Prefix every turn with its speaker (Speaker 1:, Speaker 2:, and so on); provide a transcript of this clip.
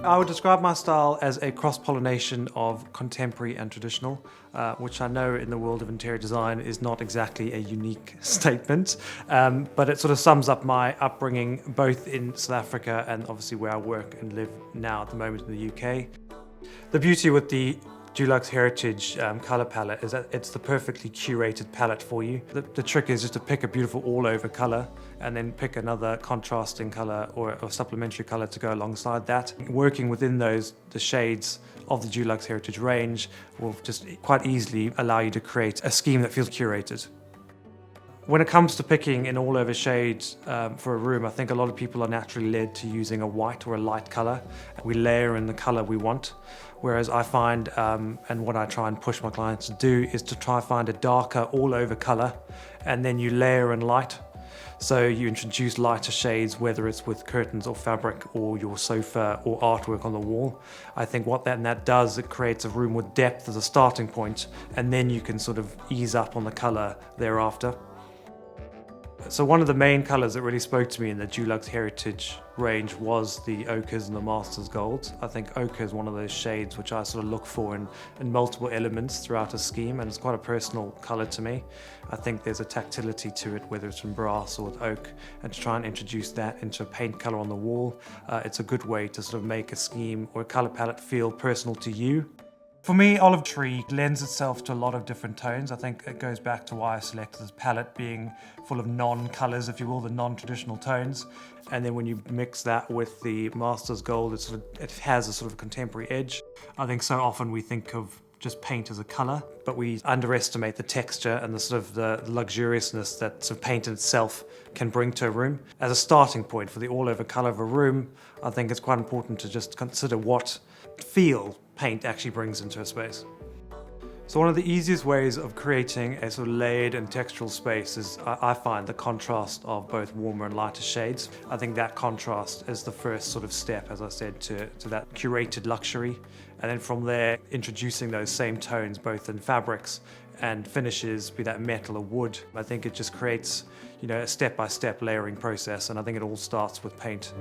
Speaker 1: I would describe my style as a cross-pollination of contemporary and traditional, which I know in the world of interior design is not exactly a unique statement, but it sort of sums up my upbringing both in South Africa and obviously where I work and live now at the moment in the UK. The beauty with the Dulux Heritage colour palette is that it's the perfectly curated palette for you. The trick is just to pick a beautiful all-over colour and then pick another contrasting colour or supplementary colour to go alongside that. Working within the shades of the Dulux Heritage range will just quite easily allow you to create a scheme that feels curated. When it comes to picking an all-over shade for a room, I think a lot of people are naturally led to using a white or a light colour. We layer in the colour we want, whereas I find, and what I try and push my clients to do, is to try and find a darker all-over colour, and then you layer in light. So you introduce lighter shades, whether it's with curtains or fabric or your sofa or artwork on the wall. I think what that does, it creates a room with depth as a starting point, and then you can sort of ease up on the colour thereafter. So one of the main colours that really spoke to me in the Dulux Heritage range was the ochres and the master's golds. I think ochre is one of those shades which I sort of look for in multiple elements throughout a scheme, and it's quite a personal colour to me. I think there's a tactility to it, whether it's from brass or with oak, and to try and introduce that into a paint colour on the wall, it's a good way to sort of make a scheme or a colour palette feel personal to you. For me, olive tree lends itself to a lot of different tones. I think it goes back to why I selected this palette being full of non-colours, if you will, the non-traditional tones. And then when you mix that with the master's gold, it has a sort of contemporary edge. I think so often we think of just paint as a colour, but we underestimate the texture and the sort of the luxuriousness that sort of paint in itself can bring to a room. As a starting point for the all-over colour of a room, I think it's quite important to just consider what feel paint actually brings into a space. So one of the easiest ways of creating a sort of layered and textural space is, I find, the contrast of both warmer and lighter shades. I think that contrast is the first sort of step, as I said, to that curated luxury. And then from there, introducing those same tones, both in fabrics and finishes, be that metal or wood. I think it just creates, a step-by-step layering process, and I think it all starts with paint.